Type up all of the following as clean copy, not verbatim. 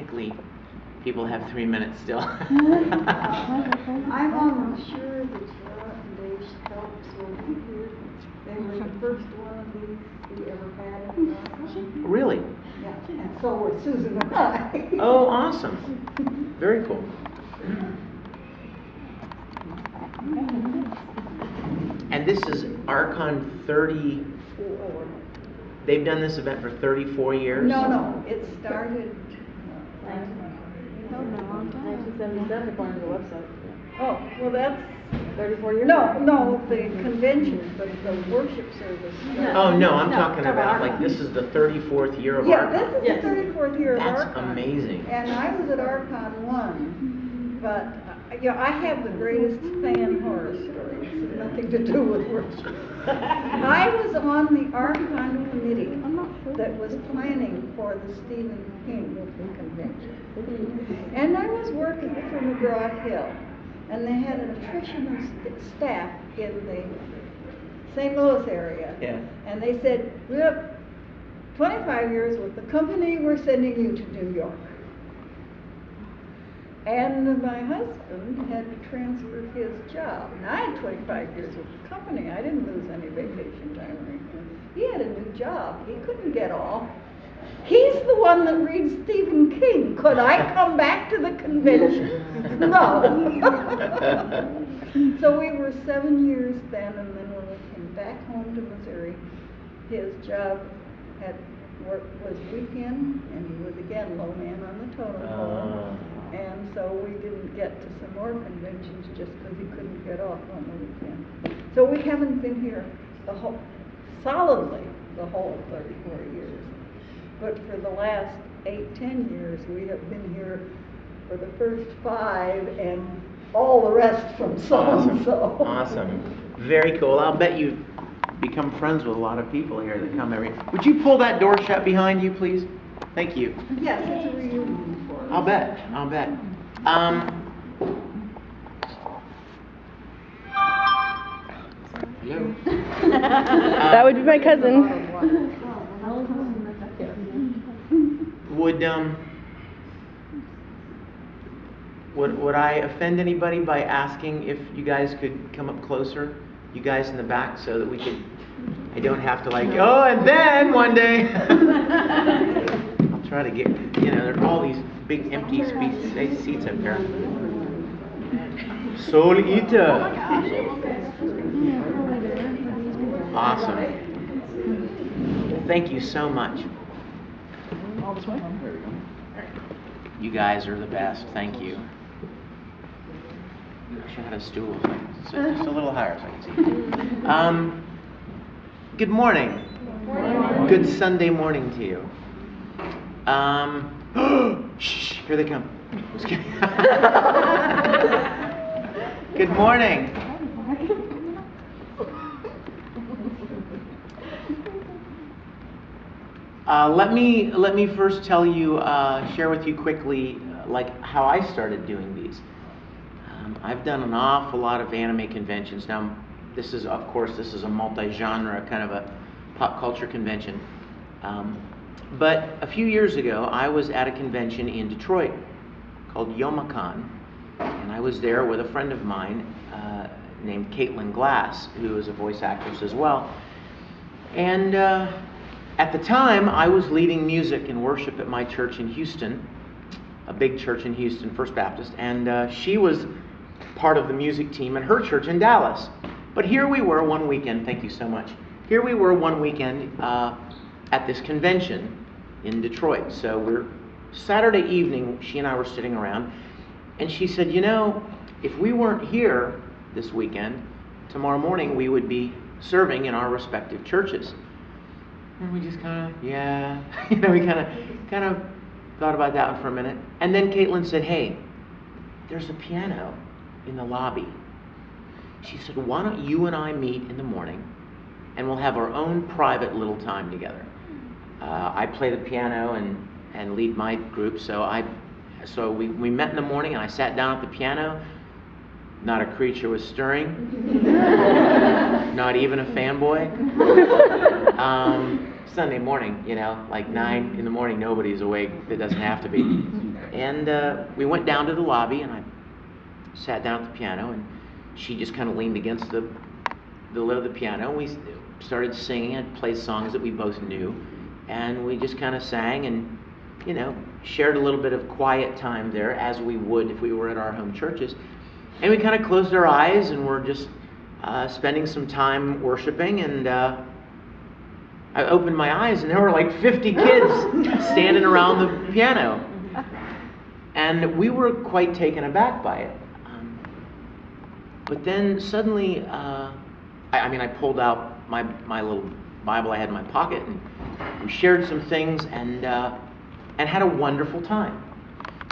typically people have 3 minutes still. I'm almost sure that Tara and Dave Phelps will be here. They were the first one of these we ever had at the Really? Yeah, and so were Susan and I. Oh, awesome. Very cool. And this is Archon 30. They've done this event for 34 years? No, it started. 1977 according to the website. Oh, well, that's 34 years? No, the convention, but the worship service. Oh, no, I'm talking about, like, this is the 34th year of Yeah, Archon. this is the 34th year of That's Archon. amazing. And I was at Archon 1, but, I have the greatest fan horror stories, nothing to do with worship. I was on the Archon committee that was planning for the Stephen King convention. And I was working for McGraw-Hill, and they had an attrition of staff in the St. Louis area. Yeah. And they said, we have 25 years with the company, we're sending you to New York. And my husband had to transfer his job. And I had 25 years with the company. I didn't lose any vacation time or anything. He had a new job. He couldn't get off. He's the one that reads Stephen King. Could I come back to the convention? No. So we were 7 years then, and then when we came back home to Missouri, his job was weekend, and he was again low man on the totem pole. And so we didn't get to some more conventions just because he couldn't get off on the weekend. So we haven't been here solidly the whole 34 years. But for the last 8-10 years, we have been here for the first 5 and all the rest from so-and-so. Awesome. Very cool. I'll bet you've become friends with a lot of people here that come every... Would you pull that door shut behind you, please? Thank you. Yes, it's a reunion for us. I'll bet. Hello? That would be my cousin. Would I offend anybody by asking if you guys could come up closer, you guys in the back, so that we could, I don't have to and then one day. I'll try to get, there are all these big empty seats up there. Soul Eater. Awesome. Thank you so much. All this way? There we go. You guys are the best. Thank you. I should have had a stool. So just a little higher so I can see. Good morning. Good Sunday morning to you. Shh, here they come. Just kidding. Good morning. Let me first tell you, share with you quickly, how I started doing these. I've done an awful lot of anime conventions. Now, this is a multi-genre kind of a pop culture convention. But a few years ago, I was at a convention in Detroit called Youmacon, and I was there with a friend of mine named Caitlin Glass, who is a voice actress as well. And at the time, I was leading music and worship at my church in Houston, a big church in Houston, First Baptist, and she was part of the music team at her church in Dallas. But here we were one weekend, thank you so much. Here we were one weekend at this convention in Detroit. So we're Saturday evening, she and I were sitting around, and she said, if we weren't here this weekend, tomorrow morning we would be serving in our respective churches. And we just kind of, we kind of thought about that one for a minute. And then Caitlin said, hey, there's a piano in the lobby. She said, why don't you and I meet in the morning and we'll have our own private little time together. I play the piano and lead my group, so we met in the morning and I sat down at the piano. Not a creature was stirring. Not even a fanboy. Sunday morning, like 9 in the morning, nobody's awake that doesn't have to be. And we went down to the lobby, and I sat down at the piano, and she just kind of leaned against the lid of the piano, and we started singing and played songs that we both knew, and we just kind of sang and, shared a little bit of quiet time there, as we would if we were at our home churches. And we kind of closed our eyes, and we're just spending some time worshiping, and I opened my eyes, and there were like 50 kids standing around the piano. And we were quite taken aback by it. But then suddenly, I pulled out my little Bible I had in my pocket, and we shared some things, and had a wonderful time.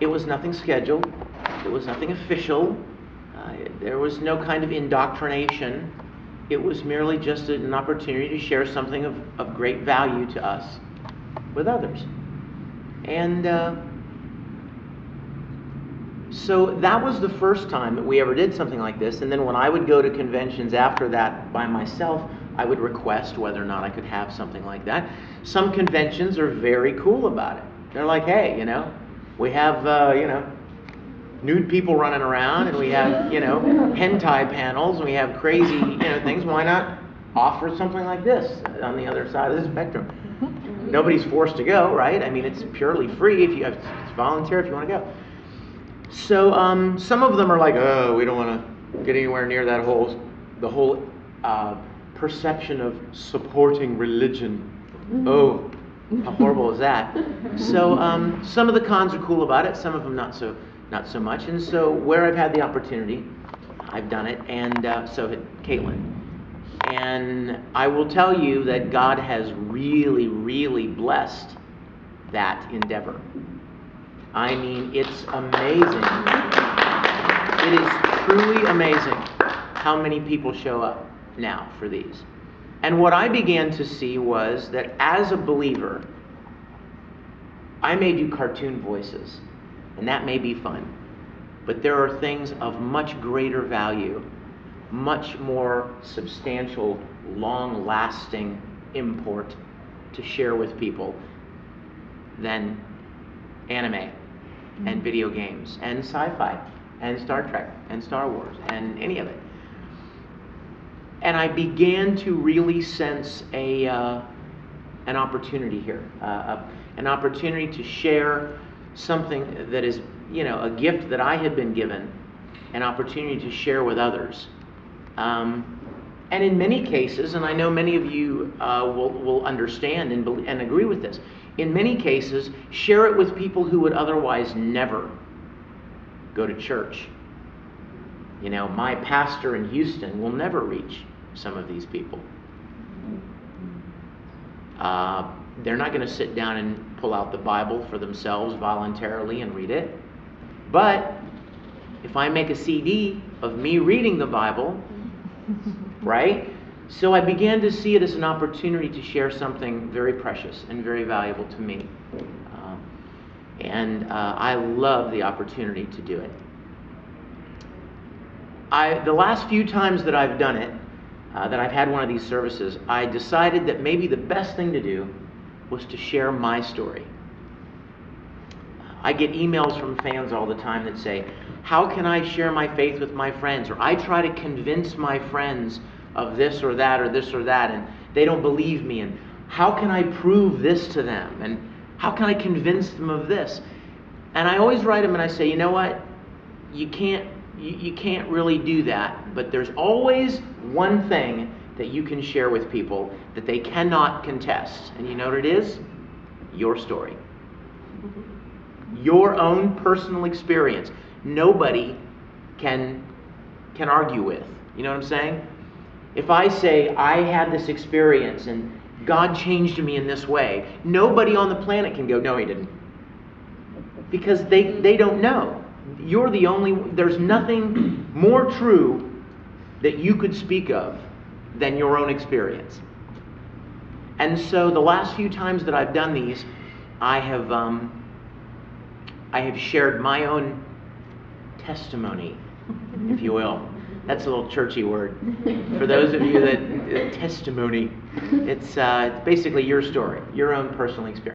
It was nothing scheduled. It was nothing official. There was no kind of indoctrination. It was merely just an opportunity to share something of great value to us with others. And so that was the first time that we ever did something like this. And then when I would go to conventions after that by myself, I would request whether or not I could have something like that. Some conventions are very cool about it. They're like, hey, we have, nude people running around, and we have, hentai panels, and we have crazy, things. Why not offer something like this on the other side of the spectrum? Nobody's forced to go, right? It's purely free. It's volunteer if you want to go. So some of them are like, oh, we don't want to get anywhere near the whole perception of supporting religion. Oh, how horrible is that? So some of the cons are cool about it, some of them not so much. And so where I've had the opportunity, I've done it, and so had Caitlin. And I will tell you that God has really, really blessed that endeavor. It's amazing. It is truly amazing how many people show up now for these. And what I began to see was that as a believer, I may do cartoon voices, and that may be fun. But there are things of much greater value, much more substantial, long-lasting import to share with people than anime and video games and sci-fi and Star Trek and Star Wars and any of it. And I began to really sense an opportunity here, an opportunity to share something that is, a gift that I had been given, an opportunity to share with others. And in many cases, and I know many of you will understand and agree with this, in many cases, share it with people who would otherwise never go to church. My pastor in Houston will never reach some of these people. They're not going to sit down and pull out the Bible for themselves voluntarily and read it. But if I make a CD of me reading the Bible, right? So I began to see it as an opportunity to share something very precious and very valuable to me. And I love the opportunity to do it. The last few times that I've done it, that I've had one of these services, I decided that maybe the best thing to do was to share my story. I get emails from fans all the time that say, how can I share my faith with my friends? Or I try to convince my friends of this or that or this or that, and they don't believe me. And how can I prove this to them? And how can I convince them of this? And I always write them and I say, you know what? You can't really do that. But there's always one thing that you can share with people that they cannot contest. And you know what it is? Your story. Your own personal experience. Nobody can argue with. You know what I'm saying? If I say, I had this experience and God changed me in this way, nobody on the planet can go, no, he didn't. Because they don't know. You're the only, there's nothing more true that you could speak of than your own experience. And so the last few times that I've done these, I have shared my own testimony, if you will. That's a little churchy word. For those of you that, testimony. It's basically your story, your own personal experience.